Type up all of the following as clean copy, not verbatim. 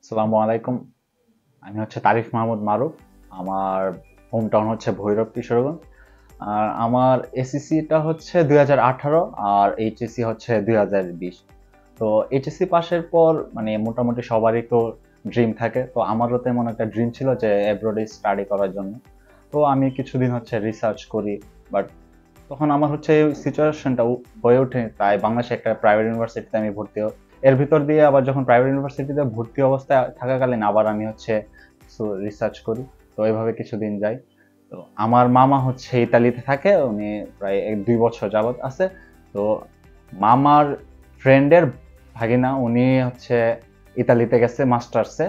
আসসালামু আলাইকুম। আমি হচ্ছে তারিফ মাহমুদ মারুফ। আমার হোম টাউন হচ্ছে ভৈরব কিশোরগঞ্জ। আর আমার এসএসসিটা হচ্ছে 2018 আর এইচএসসি হচ্ছে 2020। তো এইচএসসি পাশের পর মানে মোটামুটি সবারই তো ড্রিম থাকে, তো আমারও তেমন একটা ড্রিম ছিল যে অ্যাব্রোডে স্টাডি করার জন্য। তো আমি কিছুদিন হচ্ছে রিসার্চ করি, বাট তখন আমার হচ্ছে সিচুয়েশনটা হয়ে ওঠে, তাই বাংলাদেশে একটা প্রাইভেট ইউনিভার্সিটিতে আমি ভর্তি হই। এর ভিতর দিয়ে আবার যখন প্রাইভেট ইউনিভার্সিটিতে ভর্তি অবস্থায় থাকাকালীন আবার আমি হচ্ছে রিসার্চ করি। তো এইভাবে কিছুদিন যাই। তো আমার মামা হচ্ছে ইতালিতে থাকে, উনি প্রায় 1-2 বছর যাবত আছে। তো মামার ফ্রেন্ডের ভাগিনা উনি হচ্ছে ইতালিতে গেছে মাস্টার্সে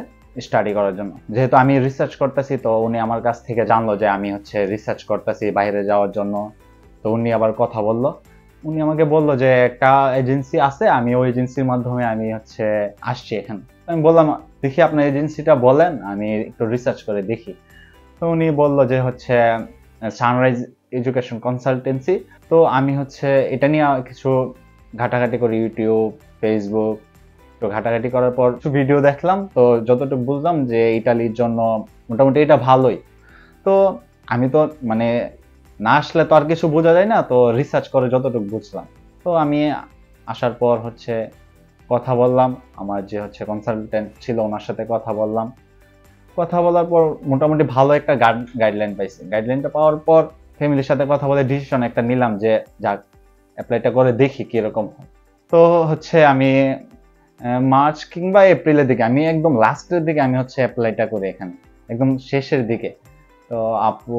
স্টাডি করার জন্য। যেহেতু আমি রিসার্চ করতেছি, তো উনি আমার কাছ থেকে জানলো যে আমি হচ্ছে রিসার্চ করতেছি বাইরে যাওয়ার জন্য। তো উনি আবার কথা বললো, উনি আমাকে বললো যে একটা এজেন্সি আছে, আমি ওই এজেন্সির মাধ্যমে আমি হচ্ছে আসছি এখানে। আমি বললাম দেখি আপনার এজেন্সিটা বলেন, আমি একটু রিসার্চ করে দেখি। তো উনি বললো যে হচ্ছে সানরাইজ এডুকেশন কনসালটেন্সি। তো আমি হচ্ছে এটা নিয়ে কিছু ঘাটাঘাটি করি, ইউটিউব, ফেসবুক। তো ঘাটাঘাটি করার পর কিছু ভিডিও দেখলাম, তো যতটুকু বুঝলাম যে ইটালির জন্য মোটামুটি এটা ভালোই। তো আমি তো মানে না আসলে তো আর কিছু বোঝা যায় না, তো রিসার্চ করে যতটুকু বুঝলাম। তো আমি আসার পর হচ্ছে কথা বললাম, আমার যে হচ্ছে কনসালটেন্ট ছিল ওনার সাথে কথা বললাম। কথা বলার পর মোটামুটি ভালো একটা গাইডলাইন পাইছি। গাইডলাইনটা পাওয়ার পর ফ্যামিলির সাথে কথা বলে ডিসিশন একটা নিলাম যে যাক, অ্যাপ্লাইটা করে দেখি কিরকম হয়। তো হচ্ছে আমি মার্চ কিংবা এপ্রিলের দিকে, আমি একদম লাস্টের দিকে আমি হচ্ছে অ্যাপ্লাইটা করি এখানে, একদম শেষের দিকে। তো আপু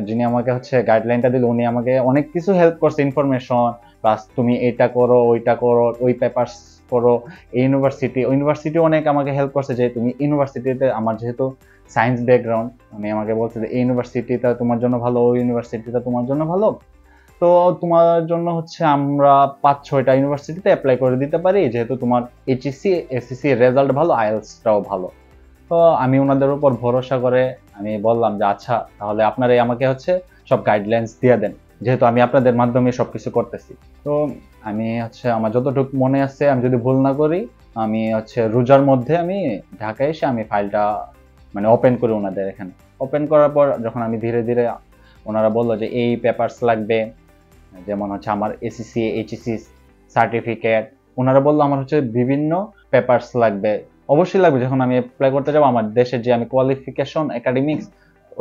যিনি আমাকে হচ্ছে গাইডলাইনটা দিল, উনি আমাকে অনেক কিছু হেল্প করছে, ইনফরমেশন প্লাস তুমি এটা করো ওইটা করো, ওই পেপারস করো, এই ইউনিভার্সিটি ওই ইউনিভার্সিটি অনেক আমাকে হেল্প করছে। যে তুমি ইউনিভার্সিটিতে, আমার যেহেতু সায়েন্স ব্যাকগ্রাউন্ড, উনি আমাকে বলছে যে এই ইউনিভার্সিটিটা তোমার জন্য ভালো, ওই ইউনিভার্সিটিটা তোমার জন্য ভালো। তো তোমার জন্য হচ্ছে আমরা 5-6টা ইউনিভার্সিটিতে অ্যাপ্লাই করে দিতে পারি, যেহেতু তোমার এইচএসসি এসএসসি এর রেজাল্ট ভালো, আইএলটিএসটাও ভালো। তো আমি ওনাদের উপর ভরসা করে আমি বললাম যে আচ্ছা, তাহলে আপনারাই আমাকে হচ্ছে সব গাইডলাইন্স দিয়ে দেন, যেহেতু আমি আপনাদের মাধ্যমে সবকিছু করতেছি। তো আমি হচ্ছে আমার যতটুকু মনে আছে, আমি যদি ভুল না করি, আমি হচ্ছে রোজার মধ্যে আমি ঢাকায় এসে আমি ফাইলটা মানে ওপেন করি ওনাদের এখানে। ওপেন করার পর যখন আমি ধীরে ধীরে, ওনারা বললো যে এই পেপারস লাগবে, যেমন হচ্ছে আমার এসএসসি এইচএসসি সার্টিফিকেট। ওনারা বললো আমার হচ্ছে বিভিন্ন পেপারস লাগবে, অবশ্যই লাগবে। যখন আমি অ্যাপ্লাই করতে যাবো আমার দেশের যে আমি কোয়ালিফিকেশন একাডেমিক্স,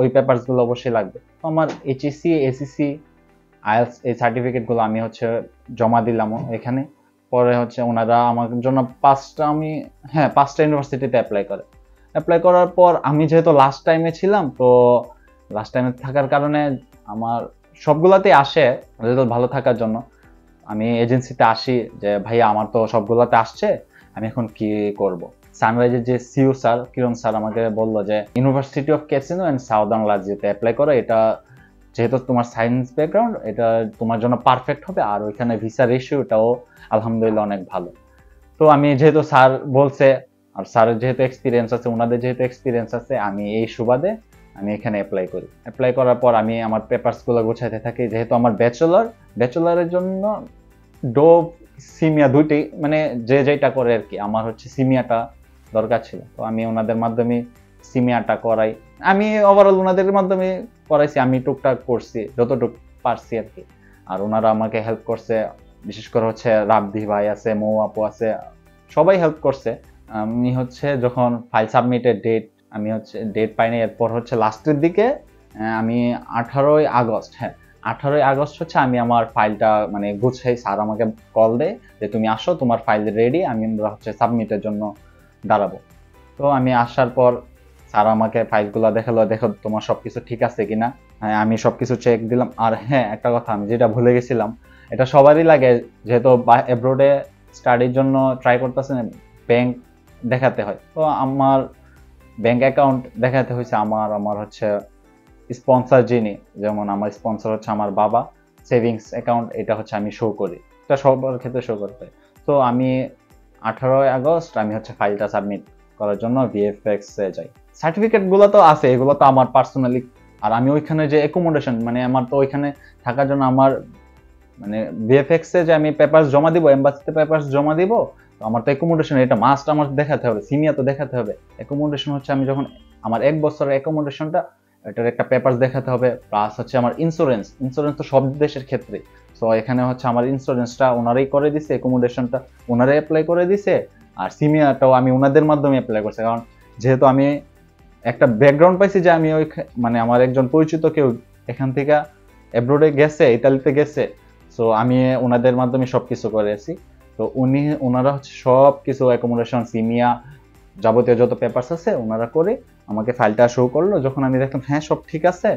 ওই পেপারস গুলো অবশ্যই লাগবে। তো আমার এইচএসসি এসএসসি আইএলটিএস এই সার্টিফিকেট গুলো আমি হচ্ছে জমা দিলাম এখানে। পরে হচ্ছে ওনারা আমার জন্য পাঁচটা ইউনিভার্সিটিতে অ্যাপ্লাই করে। অ্যাপ্লাই করার পর আমি যেহেতু লাস্ট টাইমে ছিলাম, তো লাস্ট টাইমে থাকার কারণে আমার সবগুলাতেই আসে রেজাল্ট ভালো থাকার জন্য। আমি এজেন্সিতে আসি যে ভাইয়া আমার তো সবগুলাতে আসছে, আমি এখন কি করব। সানরাইজের যে সিইও স্যার কিরণ স্যার আমাকে বললো যে university of Cassino and southern লাজিওতে অ্যাপ্লাই করো, এটা যেহেতু তোমার সায়েন্স ব্যাকগ্রাউন্ড, এটা তোমার জন্য পারফেক্ট হবে, আর ওইখানে ভিসা রেশিওটাও আলহামদুলিল্লাহ অনেক ভালো। তো আমি যেহেতু স্যার বলছে, আর স্যারের যেহেতু এক্সপিরিয়েন্স আছে, ওনাদের যেহেতু এক্সপিরিয়েন্স আছে, আমি এই সুবাদে আমি এখানে অ্যাপ্লাই করি। অ্যাপ্লাই করার পর আমি আমার পেপারস গুলো গোছাইতে থাকি। যেহেতু আমার ব্যাচেলরের জন্য ডো সিমিয়া দুইটাই, মানে যে যেটা করে আর কি, আমার হচ্ছে সিমিয়াটা দরকার ছিল, তো আমি ওনাদের মাধ্যমে সিমিয়াটা করাই। আমি ওভারঅল ওনাদের মাধ্যমে করাইছি, আমি টুকটাক করছি যতটুক পারছি আর কি। আর ওনারা আমাকে হেল্প করছে, বিশেষ করে হচ্ছে রাবদি ভাই আছে, মৌ আপু আছে, সবাই হেল্প করছে। আমি হচ্ছে যখন ফাইল সাবমিটের ডেট, আমি হচ্ছে ডেট পাইনি, এরপর হচ্ছে লাস্টের দিকে আমি 18ই আগস্ট, 18ই আগস্ট হচ্ছে আমি আমার ফাইলটা মানে গুছাই। স্যার আমাকে কল দেয় যে তুমি আসো, তোমার ফাইল রেডি, আমি হচ্ছে সাবমিটের জন্য দাঁড়াবো। তো আমি আসার পর স্যার আমাকে ফাইলগুলো দেখালো, দেখো তোমার সবকিছু ঠিক আছে কিনা। হ্যাঁ, আমি সবকিছু চেক দিলাম। আর হ্যাঁ, একটা কথা আমি যেটা ভুলে গেছিলাম, এটা সবারই লাগে, যেহেতু অ্যাব্রোডে স্টাডির জন্য ট্রাই করতেছেন, ব্যাংক দেখাতে হয়। তো আমার ব্যাংক অ্যাকাউন্ট দেখাতে হয়েছে। আমার হচ্ছে স্পন্সর যিনি, যেমন আমার স্পন্সর হচ্ছে আমার বাবা, সেভিংস অ্যাকাউন্ট এটা হচ্ছে আমি শো করি, এটা সবার ক্ষেত্রে শো করতে হয়। তো আমি 18ই আগস্ট আমি হচ্ছে ফাইলটা সাবমিট করার জন্য ভিএফএক্স এ যাই। সার্টিফিকেট গুলো তো আছে, এগুলো তো আমার পার্সোনালি। আর আমি ওইখানে যে অ্যাকোমোডেশন, মানে আমার তো ওইখানে থাকার জন্য আমার মানে ভিএফএক্স এ যে আমি পেপারস জমা দিব, এমবাসিতে পেপারস জমা দিব, তো আমার তো অ্যাকোমোডেশন এটা মাস্ট আমার দেখাতে হবে, সিনিয়া তো দেখাতে হবে। অ্যাকোমোডেশন হচ্ছে আমি যখন আমার 1 বছরের অ্যাকোমোডেশনটা, এটার একটা পেপারস দেখাতে হবে, প্লাস হচ্ছে আমার ইন্স্যুরেন্স তো সব দেশের ক্ষেত্রে। সো এখানে হচ্ছে আমার ইন্স্যুরেন্সটা ওনারাই করে দিছে, অ্যাকোমোডেশনটা ওনারাই অ্যাপ্লাই করে দিছে, আর সিনিয়ারটাও আমি ওনাদের মাধ্যমে অ্যাপ্লাই করছি। কারণ যেহেতু আমি একটা ব্যাকগ্রাউন্ড পাইছি যে আমি ওই মানে আমার একজন পরিচিত কেউ এখান থেকে অ্যাব্রোডে গেছে, ইতালিতে গেছে, সো আমি ওনাদের মাধ্যমে সবকিছু করেছি। তো ওনারা হচ্ছে সব কিছু অ্যাকোমোডেশন, সিনিয়া, যাবতীয় যত পেপারস আছে ওনারা করে আমাকে ফাইলটা শো করলো। যখন আমি দেখলাম হ্যাঁ সব ঠিক আছে,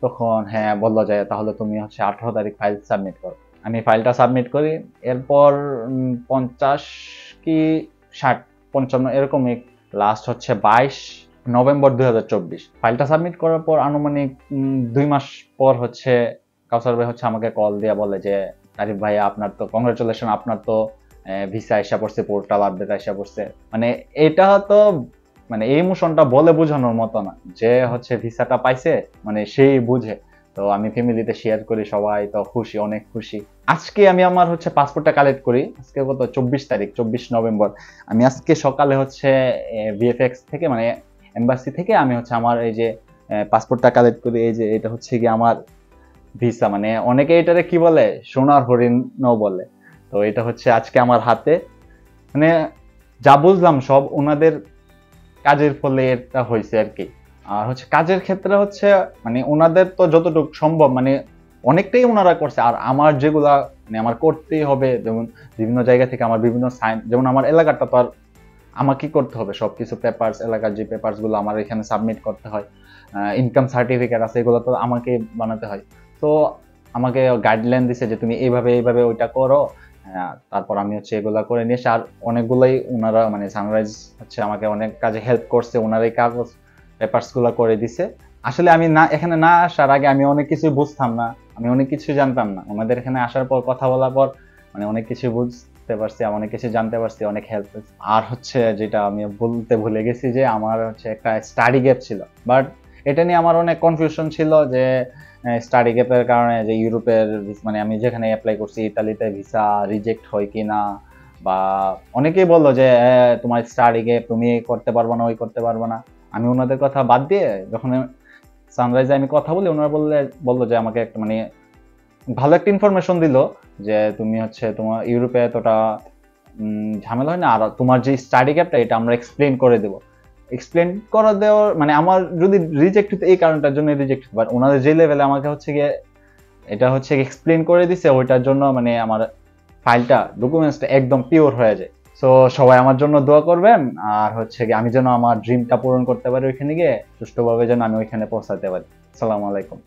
তখন হ্যাঁ বললো যায় তাহলে তুমি হচ্ছে 18 তারিখ ফাইল সাবমিট করো। আমি ফাইলটা সাবমিট করি। এরপর 50 কি 60 55 এরকমই লাস্ট হচ্ছে 22 নভেম্বর 2024 ফাইলটা সাবমিট করার পর আনুমানিক 2 মাস পর হচ্ছে কাউসার ভাই হচ্ছে আমাকে কল দিয়ে বলে যে আরিফ ভাই আপনার তো কংগ্রাচুলেশন, আপনার তো ভিসা এসে পড়ছে, পোর্টাল আপডেট এসে পড়ছে। মানে এটা তো মানে এই ইমোশনটা বলে বোঝানোর মতো না, যে হচ্ছে ভিসাটা পাইছে মানে সেই বুঝে। তো আমি ফ্যামিলিতে শেয়ার করি, সবাই তো খুশি, অনেক খুশি। আজকে আমি আমার হচ্ছে পাসপোর্টটা কালেক্ট করি, আজকে কত 24 তারিখ 24 নভেম্বর। আমি আজকে সকালে হচ্ছে ভিএফএক্স থেকে মানে এম্বাসি থেকে আমি হচ্ছে আমার এই যে পাসপোর্টটা কালেক্ট করি। এই যে এটা হচ্ছে কি আমার ভিসা, মানে অনেকে এটারে কি বলে সোনার হরিণও বলে। তো এটা হচ্ছে আজকে আমার হাতে, মানে যা বুঝলাম সব ওনাদের কাজের ফলে এটা হয়েছে আর কি। আর হচ্ছে কাজের ক্ষেত্রে হচ্ছে মানে ওনাদের তো যতটুকু সম্ভব মানে অনেকটাই ওনারা করছে, আর আমার যেগুলা মানে আমার করতেই হবে, যেমন বিভিন্ন জায়গা থেকে আমার বিভিন্ন সাইন, যেমন আমার এলাকাটা তো আর আমাকে করতে হবে সবকিছু পেপারস, এলাকার যে পেপারস গুলো আমার এখানে সাবমিট করতে হয়, ইনকাম সার্টিফিকেট আছে, এগুলো তো আমাকে বানাতে হয়। তো আমাকে গাইডলাইন দিছে যে তুমি এইভাবে এইভাবে ওইটা করো। তারপর আমি হচ্ছে এগুলা করে নিয়ে এসে, আর অনেকগুলোই ওনারা মানে সানরাইজ হচ্ছে আমাকে অনেক কাজে হেল্প করছে, ওনারাই কাগজ পেপারস গুলা করে দিছে। আসলে আমি না এখানে না আসার আগে আমি অনেক কিছুই বুঝতাম না, আমি অনেক কিছু জানতাম না। ওনাদের এখানে আসার পর কথা বলার পর মানে অনেক কিছু বুঝতে পারছি, অনেক কিছু জানতে পারছি, অনেক হেল্প। আর হচ্ছে যেটা আমি বলতে ভুলে গেছি যে আমার হচ্ছে একটা স্টাডি গ্যাপ ছিল, বাট এটা নিয়ে আমার অনেক কনফিউশন ছিল যে স্টাডি গ্যাপের কারণে যে ইউরোপের মানে আমি যেখানে অ্যাপ্লাই করছি ইতালিতে ভিসা রিজেক্ট হয় কিনা, বা অনেকেই বললো যে তোমার স্টাডি গ্যাপ, তুমি করতে পারবো না, ওই করতে পারবো না। আমি ওনাদের কথা বাদ দিয়ে যখন সানরাইজে আমি কথা বলি, ওনারা বললো যে আমাকে একটা মানে ভালো একটা ইনফরমেশন দিল যে তুমি হচ্ছে তোমার ইউরোপে এতটা ঝামেলা হয় না, আর তোমার যে স্টাডি গ্যাপটা এটা আমরা এক্সপ্লেন করে দেবো। এক্সপ্লেন করে দেওয়ার মানে আমার যদি রিজেক্ট হতো এই কারণটার জন্য রিজেক্ট হতো, বাট ওনাদের যে লেভেলে আমাকে হচ্ছে গিয়ে এটা হচ্ছে এক্সপ্লেন করে দিছে, ওইটার জন্য মানে আমার ফাইলটা ডকুমেন্টসটা একদম পিওর হয়ে যায়। সো সবাই আমার জন্য দোয়া করবেন, আর হচ্ছে গিয়ে আমি যেন আমার ড্রিমটা পূরণ করতে পারি ওইখানে গিয়ে, সুষ্ঠুভাবে যেন আমি ওইখানে পৌঁছাতে পারি। আসসালামু আলাইকুম।